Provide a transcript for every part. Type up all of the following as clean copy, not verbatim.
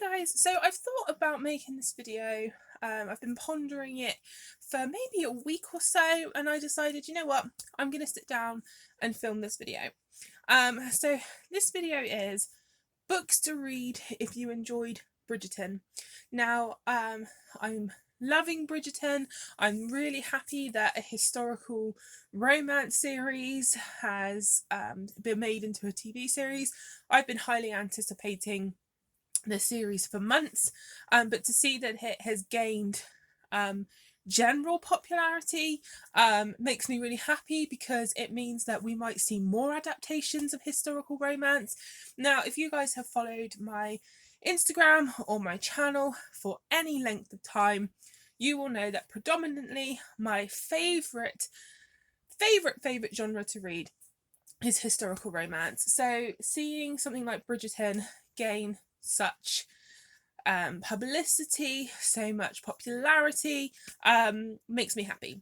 Hi guys, so I've thought about making this video. I've been pondering it for maybe a week or so, and I decided, you know what, I'm going to sit down and film this video. So this video is books to read if you enjoyed Bridgerton. Now, I'm loving Bridgerton. I'm really happy that a historical romance series has been made into a TV series. I've been highly anticipating the series for months, but to see that it has gained general popularity makes me really happy, because it means that we might see more adaptations of historical romance. Now, if you guys have followed my Instagram or my channel for any length of time, you will know that predominantly my favourite genre to read is historical romance. So seeing something like Bridgerton gain such publicity, so much popularity, makes me happy.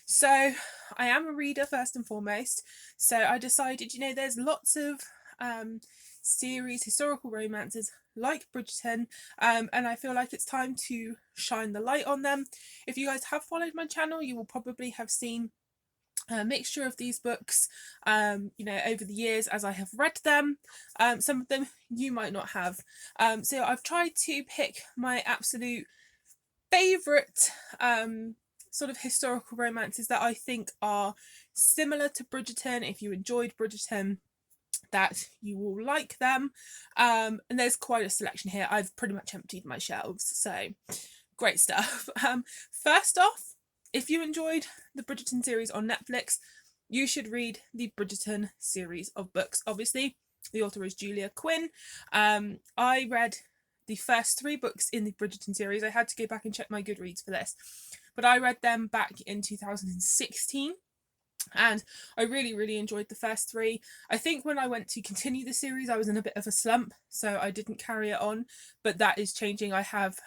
So I am a reader first and foremost, so I decided, you know, there's lots of series, historical romances like Bridgerton, and I feel like it's time to shine the light on them. If you guys have followed my channel, you will probably have seen a mixture of these books, you know, over the years as I have read them. Some of them you might not have. So I've tried to pick my absolute favourite sort of historical romances that I think are similar to Bridgerton. If you enjoyed Bridgerton, that you will like them. And there's quite a selection here. I've pretty much emptied my shelves, so great stuff. First off, if you enjoyed the Bridgerton series on Netflix, you should read the Bridgerton series of books. Obviously, the author is Julia Quinn. I read the first 3 books in the Bridgerton series. I had to go back and check my Goodreads for this, but I read them back in 2016. And I really enjoyed the first 3. I think when I went to continue the series, I was in a bit of a slump, so I didn't carry it on, but that is changing. I have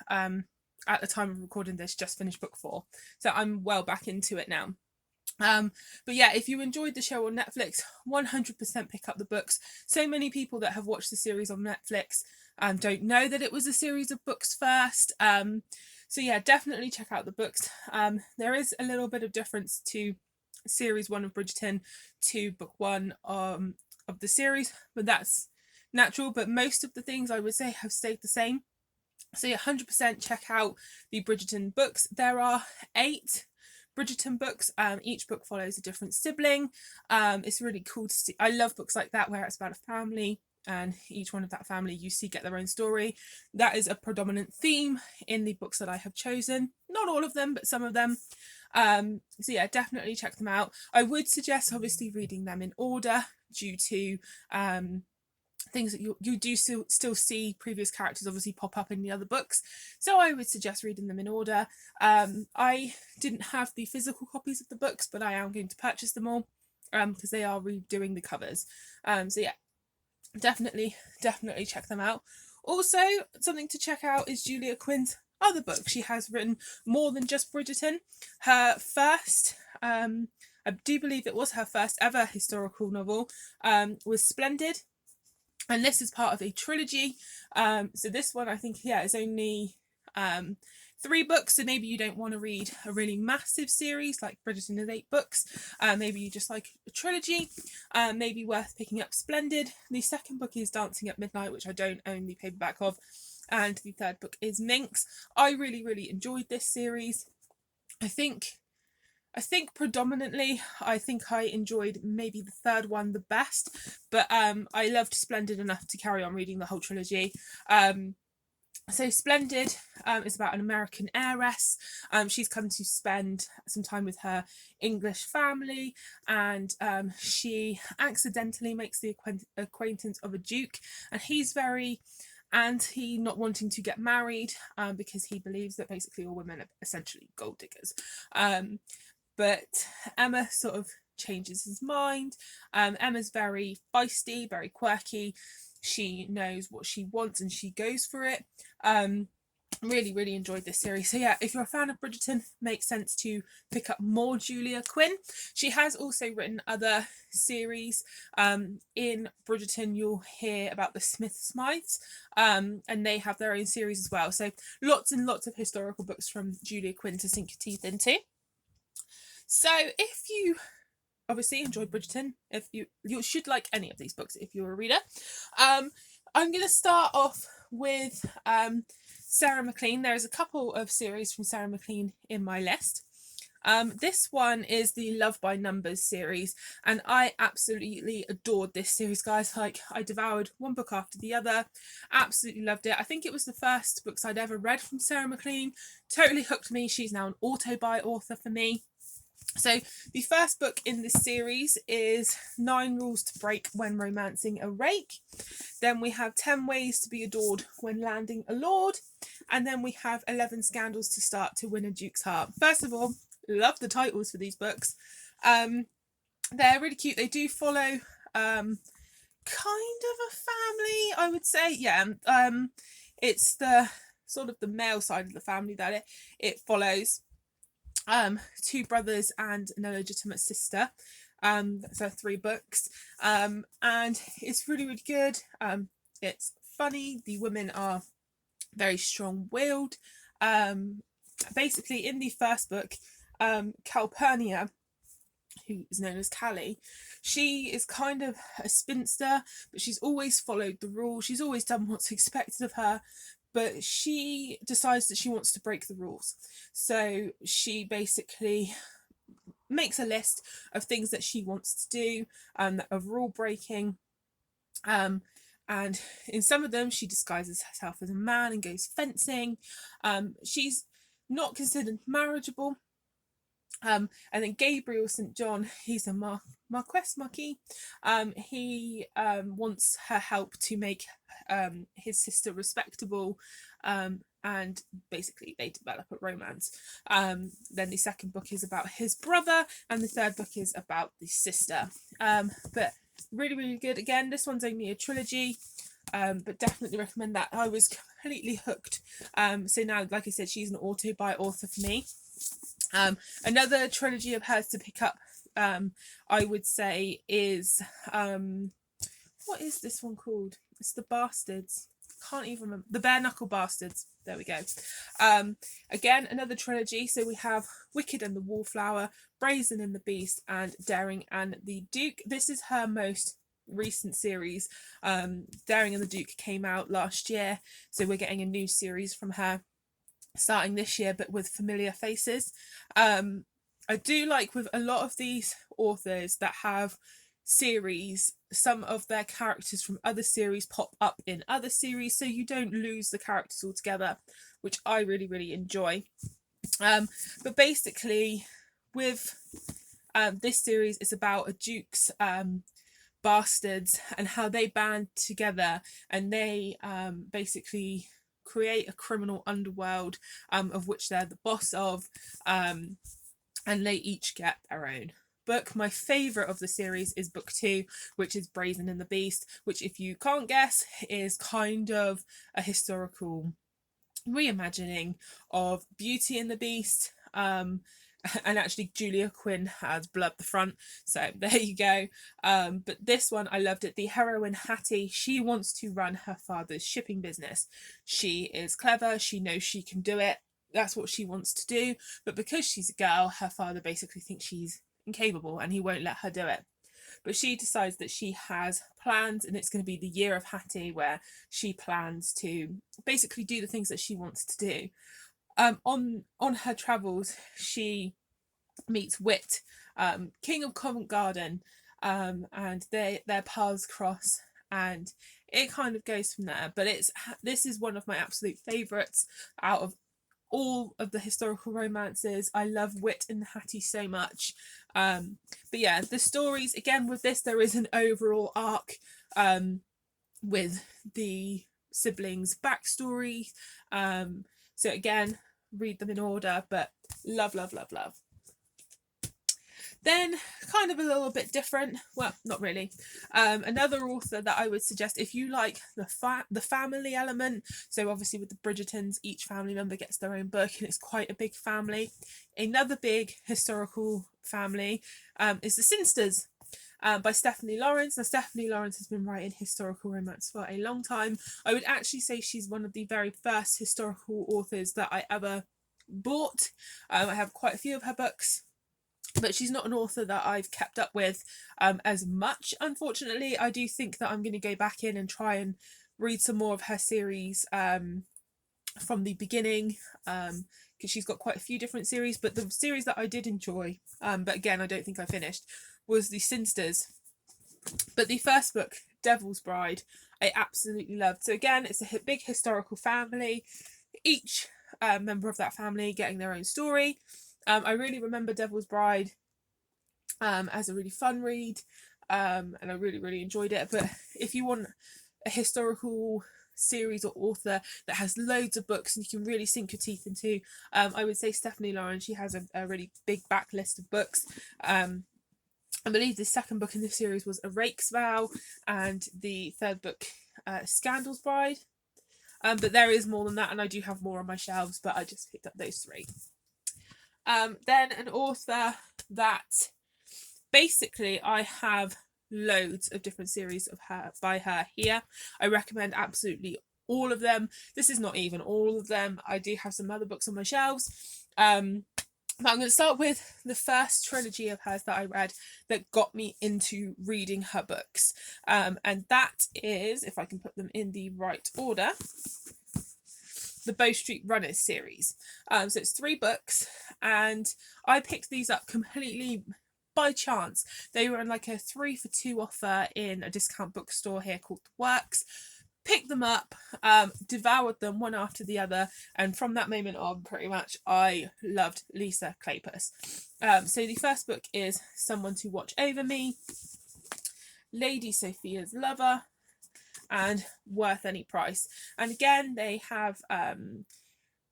at the time of recording this just finished book 4, so I'm well back into it now. But yeah, if you enjoyed the show on Netflix, 100% pick up the books. So many people that have watched the series on Netflix don't know that it was a series of books first. So yeah, definitely check out the books. There is a little bit of difference to series 1 of Bridgerton to book 1 of the series, but that's natural. But most of the things I would say have stayed the same. So yeah, 100% check out the Bridgerton books. There are 8 Bridgerton books. Each book follows a different sibling. It's really cool to see. I love books like that where it's about a family, and each one of that family you see get their own story. That is a predominant theme in the books that I have chosen. Not all of them, but some of them. So yeah, definitely check them out. I would suggest obviously reading them in order, due to things that you do still see previous characters obviously pop up in the other books, so I would suggest reading them in order. I didn't have the physical copies of the books, but I am going to purchase them all because they are redoing the covers. So yeah, definitely check them out. Also, something to check out is Julia Quinn's other books. She has written more than just Bridgerton. Her first, I do believe it was her first ever historical novel, was Splendid. And this is part of a trilogy. So this one, I think, yeah, is only 3 books. So maybe you don't want to read a really massive series like Bridgerton is 8 books. Maybe you just like a trilogy. Maybe worth picking up Splendid. The second book is Dancing at Midnight, which I don't own the paperback of. And the third book is Minx. I really enjoyed this series. I think predominantly, I enjoyed maybe the third one the best, but I loved Splendid enough to carry on reading the whole trilogy. So Splendid is about an American heiress. She's come to spend some time with her English family, and she accidentally makes the acquaintance of a duke, and he's very anti not wanting to get married because he believes that basically all women are essentially gold diggers. But Emma sort of changes his mind. Emma's very feisty, very quirky. She knows what she wants and she goes for it. Really enjoyed this series. So yeah, if you're a fan of Bridgerton, makes sense to pick up more Julia Quinn. She has also written other series. In Bridgerton you'll hear about the Smythes, and they have their own series as well. So lots and lots of historical books from Julia Quinn to sink your teeth into. So if you obviously enjoyed Bridgerton, if you should like any of these books if you're a reader, I'm going to start off with Sarah Mclean. There's a couple of series from Sarah Mclean in my list. This one is the Love by Numbers series, and I absolutely adored this series, guys. Like, I devoured one book after the other, absolutely loved it. I think it was the first books I'd ever read from Sarah Mclean. Totally hooked me. She's now an auto-buy author for me. So the first book in this series is 9 Rules to Break When Romancing a Rake. Then we have 10 Ways to Be Adored When Landing a Lord. And then we have 11 Scandals to Start to Win a Duke's Heart. First of all, love the titles for these books. They're really cute. They do follow kind of a family, I would say. Yeah, it's the sort of the male side of the family that it follows. 2 brothers and an illegitimate sister. So 3 books, and it's really good. It's funny. The women are very strong-willed. Basically, in the first book, Calpurnia, who is known as Callie, she is kind of a spinster, but she's always followed the rules. She's always done what's expected of her, but she decides that she wants to break the rules. So she basically makes a list of things that she wants to do, of rule breaking. And in some of them, she disguises herself as a man and goes fencing. She's not considered marriageable. And then Gabriel St. John, he's a Marquis. He wants her help to make his sister respectable, and basically they develop a romance. Then the second book is about his brother, and the third book is about the sister. But really good. Again, this one's only a trilogy, but definitely recommend that. I was completely hooked. So now, like I said, she's an auto-buy author for me. Another trilogy of hers to pick up, I would say, is what is this one called? It's the Bastards. Can't even remember. The Bare Knuckle Bastards. There we go. Again, another trilogy. So we have Wicked and the Wallflower, Brazen and the Beast, and Daring and the Duke. This is her most recent series. Daring and the Duke came out last year, so we're getting a new series from her starting this year, but with familiar faces. I do like with a lot of these authors that have series, some of their characters from other series pop up in other series, so you don't lose the characters altogether, which I really enjoy. But basically with this series, it's about a duke's bastards and how they band together, and they basically create a criminal underworld, of which they're the boss of, and they each get their own book. My favourite of the series is book 2, which is Brazen and the Beast, which, if you can't guess, is kind of a historical reimagining of Beauty and the Beast. And actually Julia Quinn has Blood the Front, so there you go. But this one, I loved it. The heroine Hattie, she wants to run her father's shipping business. She is clever, she knows she can do it, that's what she wants to do, but because she's a girl, her father basically thinks she's incapable and he won't let her do it. But she decides that she has plans, and it's going to be the year of Hattie, where she plans to basically do the things that she wants to do. On her travels, she meets Wit, King of Covent Garden, and their paths cross, and it kind of goes from there. But this is one of my absolute favourites out of all of the historical romances. I love Wit and Hattie so much. But yeah, the stories, again with this, there is an overall arc with the siblings' backstory. So again, read them in order, but love. Then, kind of a little bit different, well, not really, another author that I would suggest if you like the family element, so obviously with the Bridgertons, each family member gets their own book and it's quite a big family. Another big historical family is the Sinisters, by Stephanie Lawrence. Now, Stephanie Lawrence has been writing historical romance for a long time. I would actually say she's one of the very first historical authors that I ever bought. I have quite a few of her books, but she's not an author that I've kept up with as much, unfortunately. I do think that I'm going to go back in and try and read some more of her series from the beginning, because she's got quite a few different series, but the series that I did enjoy, but again I don't think I finished, was the Sinisters. But the first book, Devil's Bride, I absolutely loved. So again, it's a big historical family, each member of that family getting their own story. I really remember Devil's Bride as a really fun read, and I really enjoyed it. But if you want a historical series or author that has loads of books and you can really sink your teeth into, I would say Stephanie Lawrence. She has a really big backlist of books. I believe the second book in this series was A Rake's Vow, and the third book, Scandal's Bride. But there is more than that, and I do have more on my shelves, but I just picked up those three. Then an author that basically I have loads of different series of her by her here. I recommend absolutely all of them. This is not even all of them. I do have some other books on my shelves. But I'm going to start with the first trilogy of hers that I read that got me into reading her books. And that is, if I can put them in the right order, the Bow Street Runners series. So it's 3 books, and I picked these up completely by chance. They were in like a 3 for 2 offer in a discount bookstore here called The Works. Picked them up, devoured them one after the other, and from that moment on, pretty much, I loved Lisa Kleypas. So the first book is Someone to Watch Over Me, Lady Sophia's Lover, and Worth Any Price. And again, they have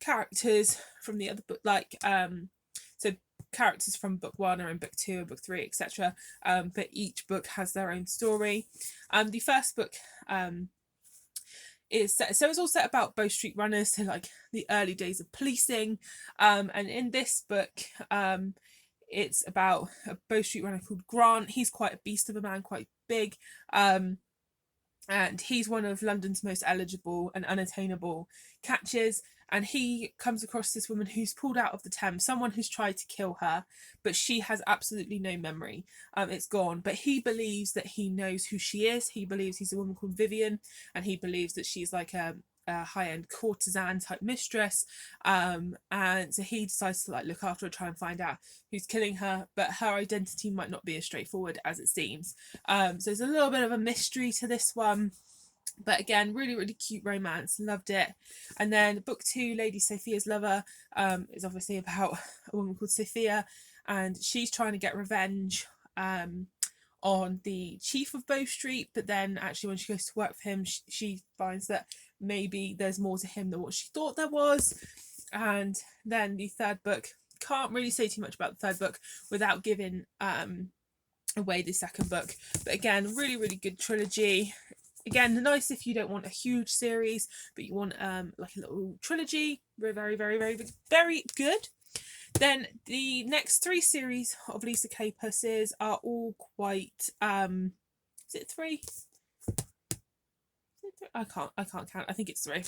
characters from the other book, like so characters from book 1 are in book 2 and book 3, etc. But each book has their own story. The first book is set, so it's all set about Bow Street Runners, so like the early days of policing, and in this book it's about a Bow Street runner called Grant. He's quite a beast of a man, quite big, and he's one of London's most eligible and unattainable catchers, and he comes across this woman who's pulled out of the Thames, someone who's tried to kill her, but she has absolutely no memory. It's gone, but he believes that he knows who she is. He believes he's a woman called Vivian, and he believes that she's like a high-end courtesan type mistress, and so he decides to like look after her, try and find out who's killing her, but her identity might not be as straightforward as it seems. So there's a little bit of a mystery to this one, but again, really cute romance, loved it. And then book 2, Lady Sophia's Lover, is obviously about a woman called Sophia, and she's trying to get revenge on the chief of Bow Street, but then actually when she goes to work for him, she finds that maybe there's more to him than what she thought there was. And then the third book, can't really say too much about the third book without giving away the second book, but again, really good trilogy. Again, nice if you don't want a huge series, but you want like a little trilogy. Very good. Then the next 3 series of Lisa Kleypas's are all quite is it 3? I can't count. I think it's 3.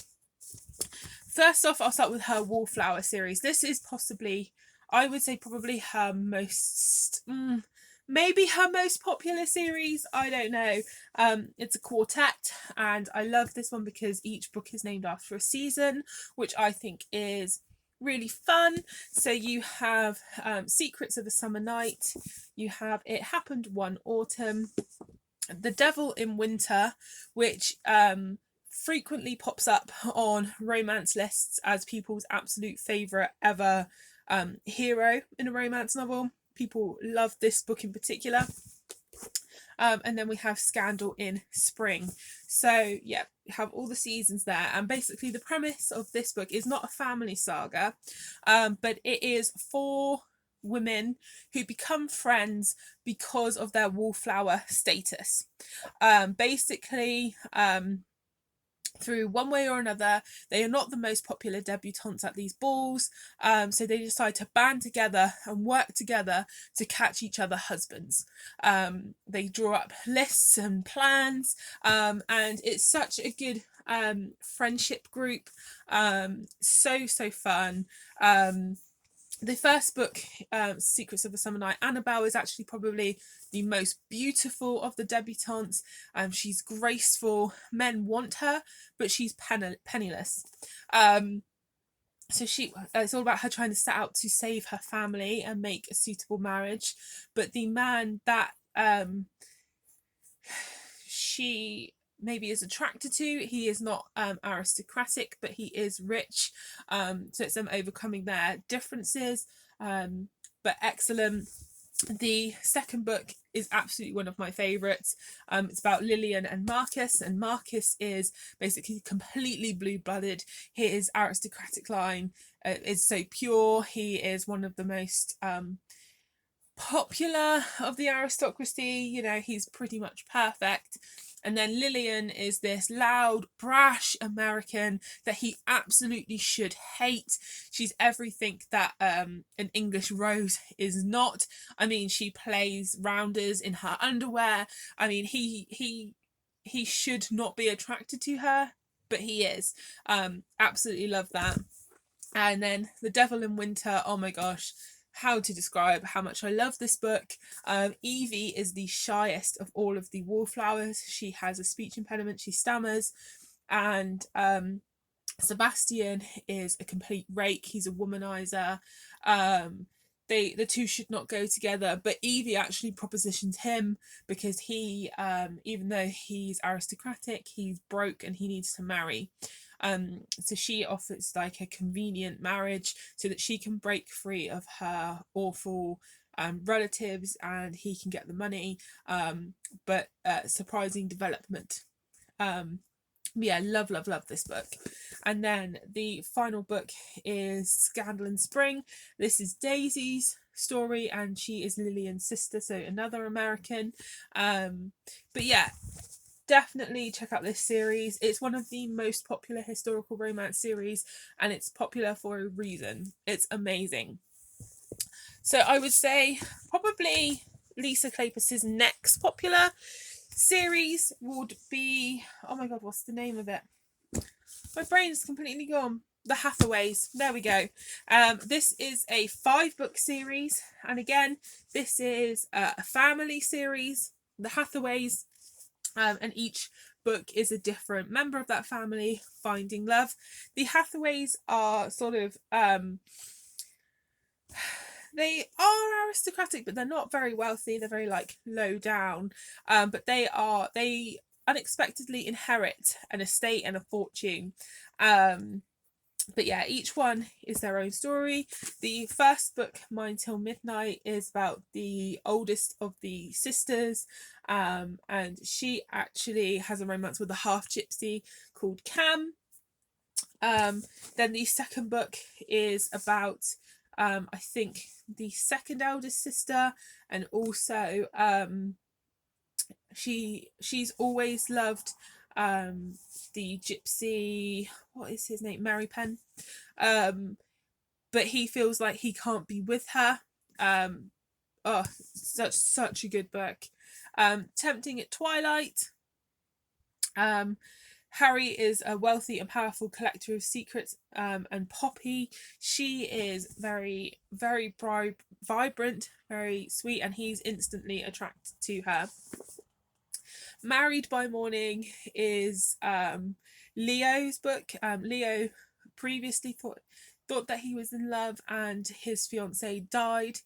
First off, I'll start with her Wallflower series. This is possibly, I would say, probably her most maybe her most popular series, I don't know. It's a quartet, and I love this one because each book is named after a season, which I think is really fun. So you have Secrets of a Summer Night, you have It Happened One Autumn, The Devil in Winter, which frequently pops up on romance lists as people's absolute favourite ever hero in a romance novel. People love this book in particular. And then we have Scandal in Spring. So yeah, we have all the seasons there. And basically the premise of this book is not a family saga, but it is 4 women who become friends because of their wallflower status. Basically, through one way or another, they are not the most popular debutantes at these balls, so they decide to band together and work together to catch each other husbands. They draw up lists and plans, and it's such a good friendship group. So fun. The first book, Secrets of a Summer Night, Annabelle is actually probably the most beautiful of the debutantes. She's graceful. Men want her, but she's penniless. So it's all about her trying to set out to save her family and make a suitable marriage. But the man that she maybe is attracted to, he is not aristocratic, but he is rich. So it's them overcoming their differences, but excellent. The second book is absolutely one of my favourites. It's about Lillian and Marcus, and Marcus is basically completely blue-blooded. His aristocratic line is so pure. He is one of the most popular of the aristocracy. You know, he's pretty much perfect. And then Lillian is this loud, brash American that he absolutely should hate. She's everything that an English rose is not. I mean, she plays rounders in her underwear. I mean, he should not be attracted to her, but he is. Absolutely love that. And then The Devil in Winter, oh my gosh, how to describe how much I love this book. Evie is the shyest of all of the wallflowers. She has a speech impediment, she stammers, and Sebastian is a complete rake. He's a womanizer. The two should not go together, but Evie actually propositions him because he, even though he's aristocratic, he's broke and he needs to marry. So she offers like a convenient marriage so that she can break free of her awful relatives and he can get the money. But surprising development. Yeah, love this book. And then the final book is Scandal in Spring. This is Daisy's story and she is Lillian's sister, so another American. But yeah, definitely check out this series. It's one of the most popular historical romance series and it's popular for a reason. It's amazing. So I would say probably Lisa Kleypas's next popular series would be, oh my god, what's the name of it? My brain's completely gone. The Hathaways. There we go. This is a 5-book series, and again, this is a family series. The Hathaways. And each book is a different member of that family finding love. The Hathaways are sort of they are aristocratic, but they're not very wealthy. They're very like low down. But they unexpectedly inherit an estate and a fortune. But yeah, each one is their own story. The first book, Mine Till Midnight, is about the oldest of the sisters, and she actually has a romance with a half gypsy called Cam. Then the second book is about I think the second eldest sister, and also she's always loved the gypsy, what is his name, Mary Penn, but he feels like he can't be with her. Oh, such a good book. Tempting at Twilight. Harry is a wealthy and powerful collector of secrets, and Poppy, she is very, very vibrant, very sweet, and he's instantly attracted to her. Married by Morning is Leo's book. Leo previously thought that he was in love and his fiancée died.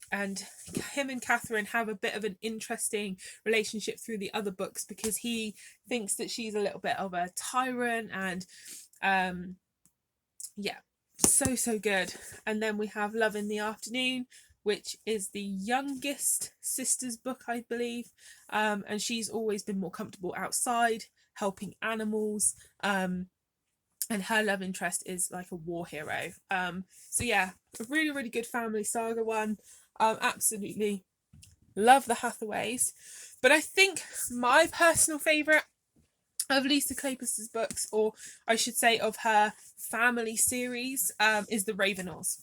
And him and Catherine have a bit of an interesting relationship through the other books because he thinks that she's a little bit of a tyrant, and yeah, so good. And then we have Love in the Afternoon, which is the youngest sister's book, I believe, and she's always been more comfortable outside helping animals. and her love interest is like a war hero. So yeah, a really, really good family saga one. Absolutely love the Hathaways. But I think my personal favourite of Lisa Kleypas's books, or I should say of her family series, is the Ravenous.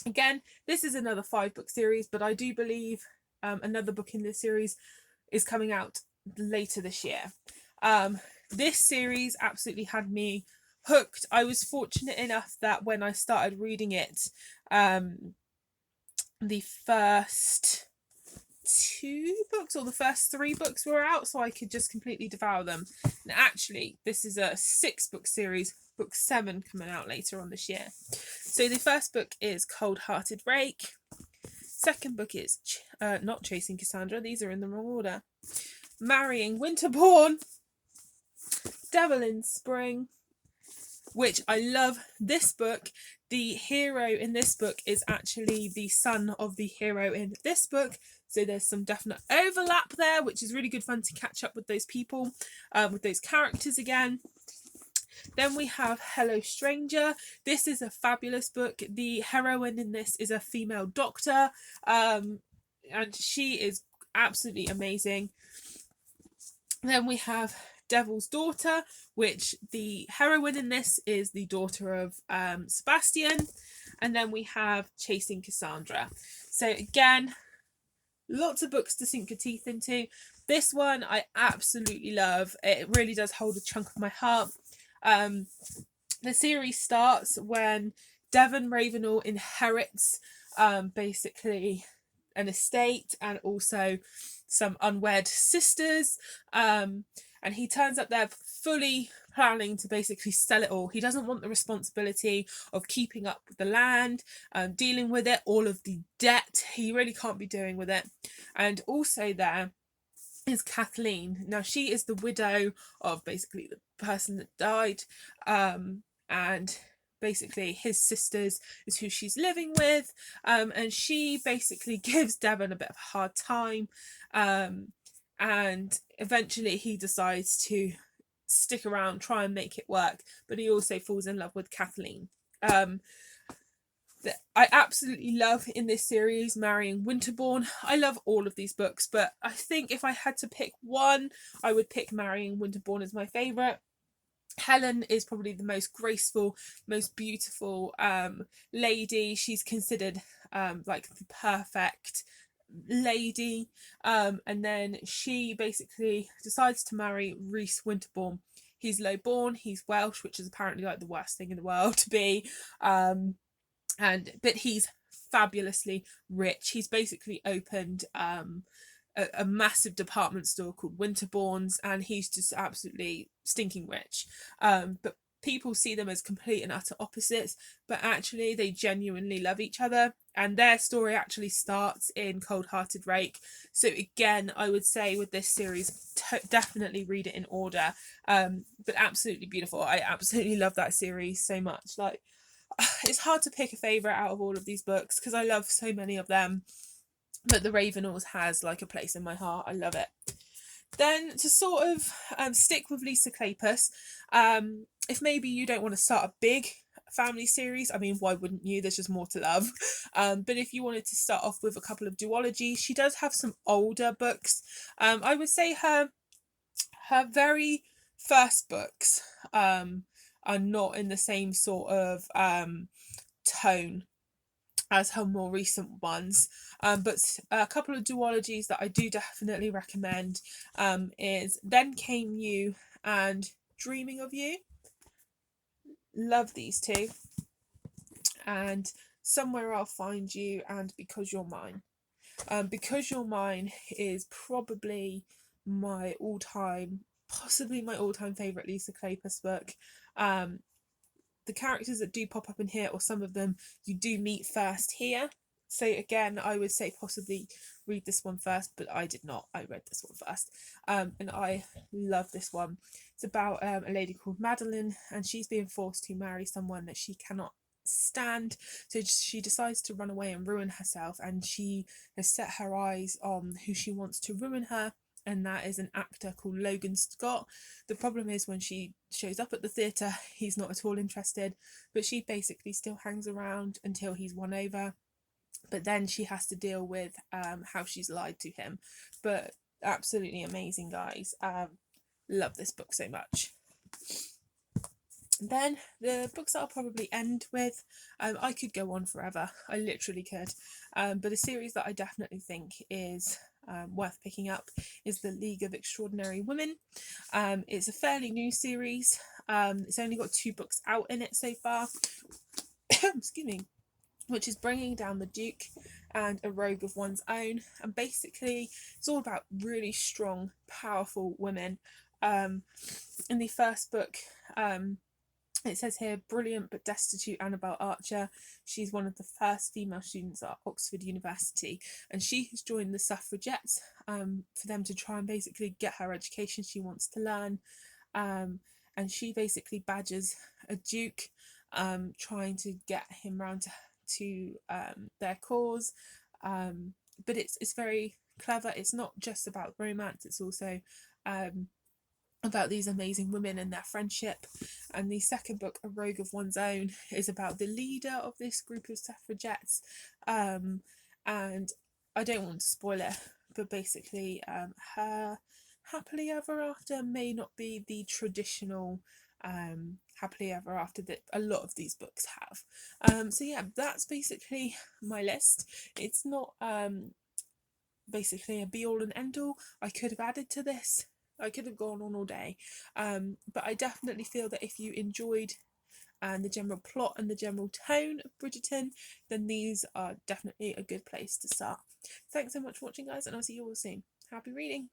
Again, this is another 5-book series, but I do believe another book in this series is coming out later this year. This series absolutely had me hooked. I was fortunate enough that when I started reading it, the first 2 books or the first 3 books were out, so I could just completely devour them. And actually, this is a 6-book series, book 7 coming out later on this year. So the first book is Cold-Hearted Rake. Second book is not Chasing Cassandra, these are in the wrong order. Marrying Winterbourne. Devil in Spring, which I love this book. The hero in this book is actually the son of the hero in this book, so there's some definite overlap there, which is really good fun to catch up with those people, with those characters again. Then we have Hello Stranger. This is a fabulous book. The heroine in this is a female doctor, and she is absolutely amazing. Then we have Devil's Daughter, which the heroine in this is the daughter of Sebastian. And then we have Chasing Cassandra. So again, lots of books to sink your teeth into. This one I absolutely love. It really does hold a chunk of my heart. The series starts when Devon Ravenous inherits basically an estate and also some unwed sisters, and he turns up there fully planning to basically sell it all. He doesn't want the responsibility of keeping up with the land, dealing with it, all of the debt. He really can't be doing with it. And also there is Kathleen. Now she is the widow of basically the person that died, and basically his sisters is who she's living with, and she basically gives Devon a bit of a hard time, and eventually he decides to stick around, try and make it work, but he also falls in love with Kathleen. I absolutely love in this series Marrying Winterbourne. I love all of these books, but I think if I had to pick one, I would pick Marrying Winterbourne as my favourite. Helen is probably the most graceful, most beautiful lady. She's considered like the perfect lady, and then she basically decides to marry Rhys Winterbourne. He's low born, he's Welsh, which is apparently like the worst thing in the world to be, but he's fabulously rich. He's basically opened a massive department store called Winterbourne's, and he's just absolutely stinking rich. But people see them as complete and utter opposites, but actually they genuinely love each other, and their story actually starts in Cold-Hearted Rake. So again, I would say with this series, definitely read it in order, but absolutely beautiful. I absolutely love that series so much. Like, it's hard to pick a favourite out of all of these books because I love so many of them, but the Ravenous has like a place in my heart. I love it. Then to sort of stick with Lisa Kleypas, if maybe you don't want to start a big family series, I mean, why wouldn't you? There's just more to love. But if you wanted to start off with a couple of duologies, she does have some older books. I would say her very first books are not in the same sort of tone as her more recent ones, but a couple of duologies that I do definitely recommend is Then Came You and Dreaming of You. Love these two. And Somewhere I'll Find You and Because You're Mine. Because You're Mine is probably possibly my all-time favourite Lisa Kleypas book. The characters that do pop up in here, or some of them, you do meet first here. So again, I would say possibly read this one first, but I did not. I read this one first. And I love this one. It's about a lady called Madeline, and she's being forced to marry someone that she cannot stand. So she decides to run away and ruin herself, and she has set her eyes on who she wants to ruin her. and that is an actor called Logan Scott. The problem is when she shows up at the theatre, he's not at all interested, but she basically still hangs around until he's won over. But then she has to deal with how she's lied to him. But absolutely amazing, guys. Love this book so much. Then the books that I'll probably end with, I could go on forever, I literally could, but a series that I definitely think is worth picking up is The League of Extraordinary Women. It's a fairly new series. It's only got 2 books out in it so far. Excuse me. Which is Bringing Down the Duke and A Rogue of One's Own, and basically it's all about really strong, powerful women. In the first book, it says here, brilliant but destitute Annabelle Archer. She's one of the first female students at Oxford University, and she has joined the suffragettes for them to try and basically get her education she wants to learn. And she basically badgers a duke, trying to get him round to their cause. But it's very clever. It's not just about romance, it's also about these amazing women and their friendship. And the second book, A Rogue of One's Own, is about the leader of this group of suffragettes, and I don't want to spoil it, but basically her happily ever after may not be the traditional happily ever after that a lot of these books have. So yeah, that's basically my list. It's not basically a be all and end all. I could have added to this, I could have gone on all day, but I definitely feel that if you enjoyed the general plot and the general tone of Bridgerton, then these are definitely a good place to start. Thanks so much for watching, guys, and I'll see you all soon. Happy reading!